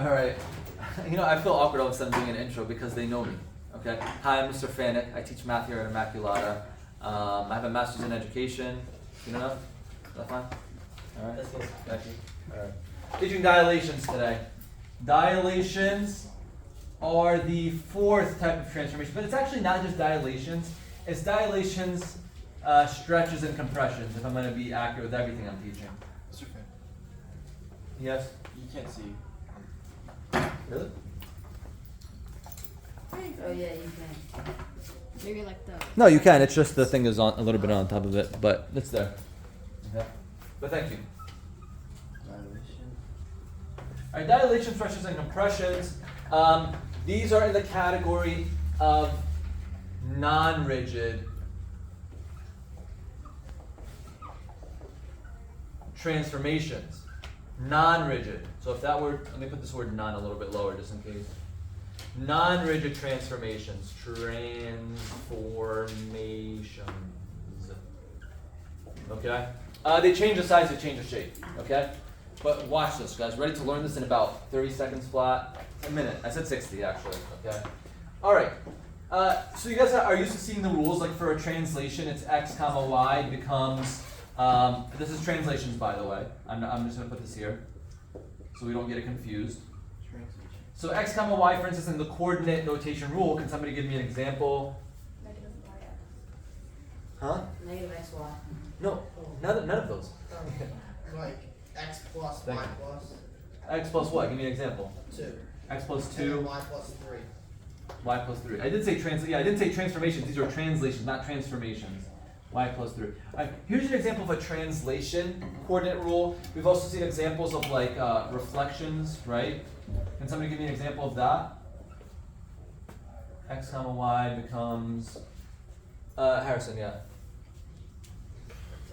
All right. You know, I feel awkward all of a sudden doing an intro because they know me. Okay. Hi, I'm Mr. Fanek. I teach math here at Immaculata. I have a master's in education. You know? Is that fine? All right. That's good. Thank you. All right. Teaching dilations today. Dilations are the fourth type of transformation, but it's actually not just dilations. It's dilations, stretches, and compressions. If I'm going to be accurate with everything I'm teaching. Mr. Fan, Yes. you can't see. Really? Oh yeah, you can. Maybe like the. No, you can. It's just the thing is on a little bit on top of it, but it's there. Okay. But thank you. Dilation. All right, dilation, stretches, and compressions. These are in the category of non-rigid transformations. Non-rigid. So if that word, let me put this word non a little bit lower just in case. Non-rigid transformations. Transformations. Okay? They change the size, they change the shape. Okay? But watch this, guys. Ready to learn this in about 30 seconds flat? A minute. I said 60, actually. Okay? All right. So you guys are used to seeing the rules. Like for a translation, it's x comma y becomes... this is translations, by the way. I'm just going to put this here so we don't get it confused. Translation. So x comma y, for instance, in the coordinate notation rule, can somebody give me an example? Negative y. Huh? Negative x y. No, none of those. Like x plus Thank y you. plus X plus what? Give me an example. 2. X plus And 2, y plus 3. y plus 3. I did say I didn't say transformations. These are translations, not transformations. Y plus 3. All right, here's an example of a translation coordinate rule. We've also seen examples of like reflections, right? Can somebody give me an example of that? X comma y becomes Harrison, yeah.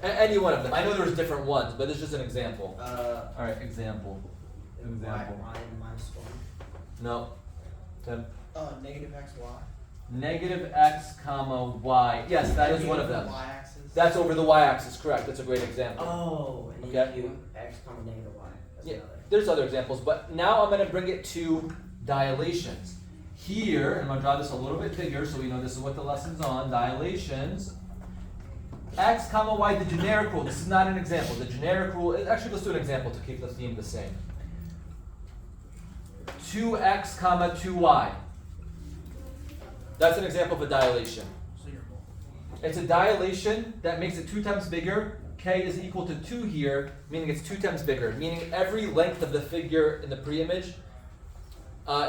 Any one of them. I know there's different ones, but it's just an example. All right, example. Example. Y minus 1. No. Tim. Negative x y. Negative x comma y. Yes, that is one of them. Y axis. That's over the y-axis, correct. That's a great example. Oh, and Okay. you x comma negative y. That's Yeah, another. there's other examples, but now I'm going to bring it to dilations. Here, and I'm going to draw this a little bit bigger so we know this is what the lesson's on. Dilations. X comma y, the generic rule. This is not an example. The generic rule, actually let's do an example to keep the theme the same. 2x comma 2y. That's an example of a dilation. So you're wrong. It's a dilation that makes it 2 times bigger. K is equal to 2 here, meaning it's 2 times bigger. Meaning every length of the figure in the pre-image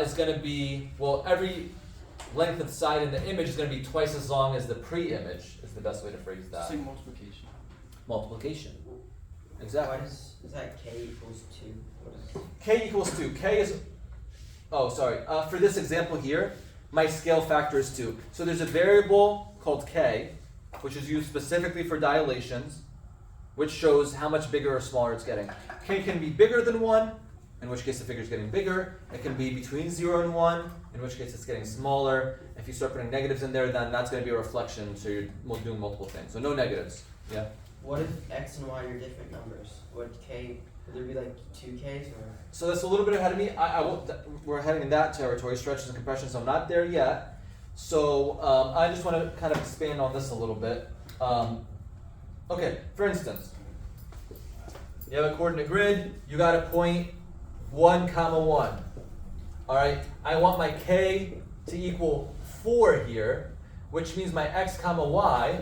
is going to be, well, every length of side in the image is going to be twice as long as the pre-image, is the best way to phrase that. Say multiplication. Multiplication. Exactly. What is that k equals 2? What is K equals 2. K is, oh, sorry. For this example here, my scale factor is 2. So there's a variable called K, which is used specifically for dilations, which shows how much bigger or smaller it's getting. K can be bigger than 1, in which case the figure is getting bigger. It can be between 0 and 1, in which case it's getting smaller. If you start putting negatives in there, then that's going to be a reflection, so you're doing multiple things. So no negatives. Yeah? What if x and y are different numbers? Would there be like 2k's or? So that's a little bit ahead of me. I won't, we're heading in that territory, stretches and compressions. I'm not there yet. So I just want to kind of expand on this a little bit. Okay, for instance, you have a coordinate grid. You got a point 1 comma 1. All right, I want my k to equal 4 here, which means my x comma y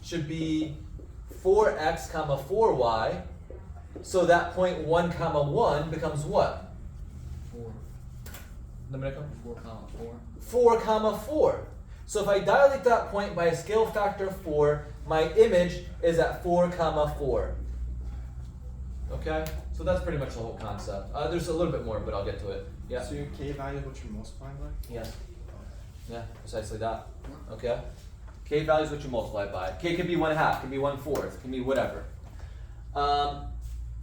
should be 4x comma 4y. So that point 1 comma 1 becomes what? 4. 4 comma 4. 4 comma 4. So if I dilate that point by a scale factor of 4, my image is at 4 comma 4. Okay? So that's pretty much the whole concept. There's a little bit more, but I'll get to it. Yeah? So your k value is what you're multiplying by? Yes. Yeah, precisely that. Okay? K value is what you multiply by. K can be 1/2, can be 1/4, can be whatever.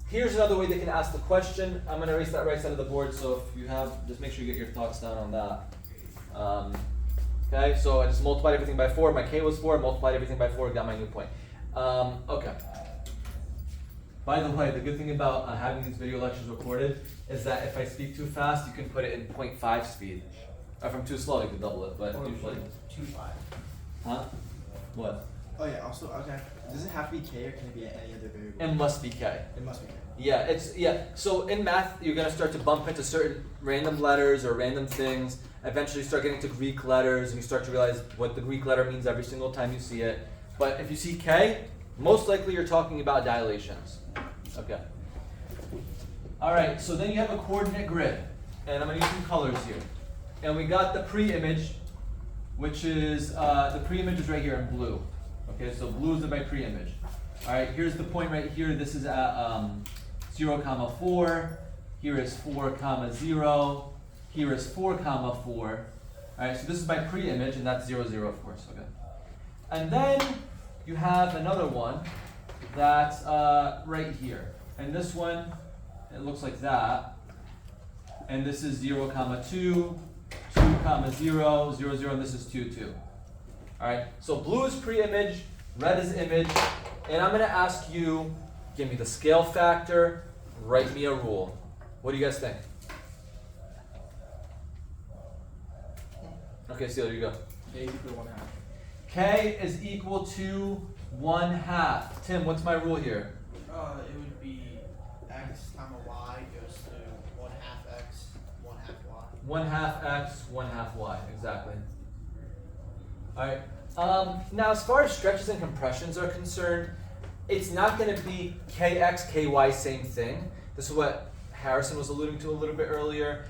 Here's another way they can ask the question. I'm going to erase that right side of the board, so if you have, just make sure you get your thoughts down on that. Okay, so I just multiplied everything by 4. My k was 4, multiplied everything by 4, got my new point. Okay. By the way, the good thing about having these video lectures recorded is that if I speak too fast, you can put it in 0.5 speed. Or if I'm too slow, you can double it, but Or usually. 2.25. Huh? What? Oh yeah. Also, okay. Does it have to be K or can it be any other variable? It must be K. It must be K. Yeah. So in math, you're gonna start to bump into certain random letters or random things. Eventually, you start getting to Greek letters, and you start to realize what the Greek letter means every single time you see it. But if you see K, most likely you're talking about dilations. Okay. All right. So then you have a coordinate grid, and I'm gonna use some colors here. And we got the pre-image, which is the pre-image is right here in blue. Okay, so blue is my pre-image. All right, here's the point right here. This is at 0, 4. Here is 4, 0. Here is 4, 4. All right, so this is my pre-image, and that's 0, 0, of course. Okay. And then you have another one that's right here, and this one it looks like that. And this is 0, 2. 2, 0, 0, 0, and this is 2, 2. Alright, so blue is pre-image, red is image, and I'm going to ask you, give me the scale factor, write me a rule. What do you guys think? Okay, Seal, here you go. K equal 1/2. K is equal to 1/2. Tim, what's my rule here? It would be x comma y goes to 1/2 x, 1/2 y. 1/2 x, 1/2 y, exactly. Alright, now as far as stretches and compressions are concerned, it's not going to be kx, ky, same thing. This is what Harrison was alluding to a little bit earlier.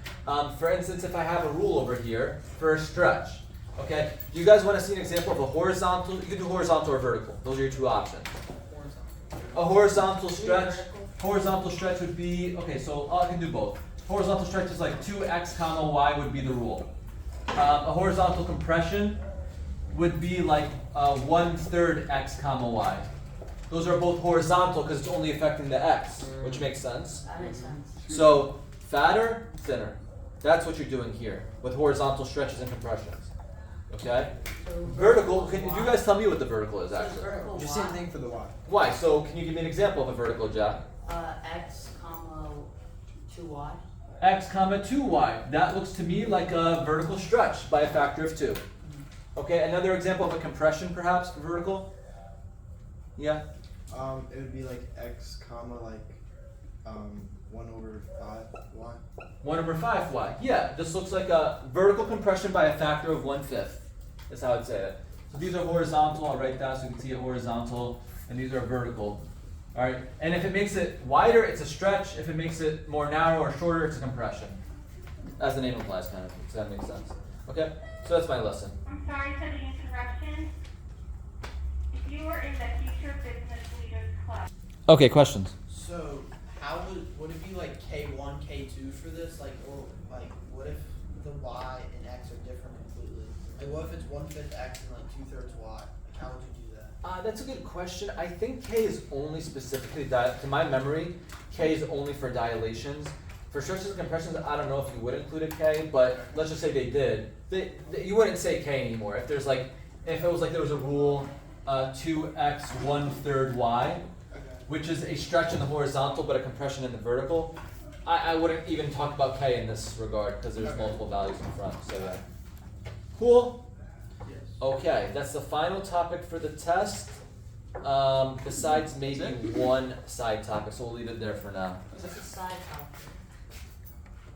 For instance, if I have a rule over here for a stretch, okay, do you guys want to see an example of a horizontal? You can do horizontal or vertical. Those are your two options. A horizontal stretch. Horizontal stretch would be, okay, so I can do both. Horizontal stretch is like 2x comma y would be the rule. A horizontal compression would be like 1/3 x comma y. Those are both horizontal because it's only affecting the x, which makes sense. That makes sense. So fatter, thinner. That's what you're doing here with horizontal stretches and compressions. Okay? So Vertical, can you guys tell me what the vertical is So actually? vertical Just y, same thing for the Y. Why? So can you give me an example of a vertical, Jack? X comma 2y. X comma 2y. That looks to me like a vertical stretch by a factor of 2. Okay, another example of a compression perhaps for vertical? Yeah? It would be like x comma 1/5 Y. 1/5y. Yeah, this looks like a vertical compression by a factor of 1/5. That's how I'd say it. So these are horizontal. I'll write that so you can see it horizontal. And these are vertical. Alright, and if it makes it wider, it's a stretch. If it makes it more narrow or shorter, it's a compression. As the name implies, kind of. Does that make sense? Okay, so that's my lesson. I'm sorry for the interruption. If you were in the Future Business Leaders Club. Okay, questions? So how would it be like K1, K2 for this? Like, or like, what if the y and x are different completely? Like, what if it's 1/5 x and like 2/3 y? Like, how would you do that? That's a good question. I think K is only specifically, to my memory, K is only for dilations. For stretches and compressions, I don't know if you would include a K, but let's just say they did. You wouldn't say K anymore. If there's like, if it was like there was a rule, 2x 1/3 y, which is a stretch in the horizontal but a compression in the vertical, I wouldn't even talk about K in this regard because there's multiple values in front. So yeah. Cool. Yes. Okay, that's the final topic for the test. Besides maybe one side topic, so we'll leave it there for now. What's a side topic?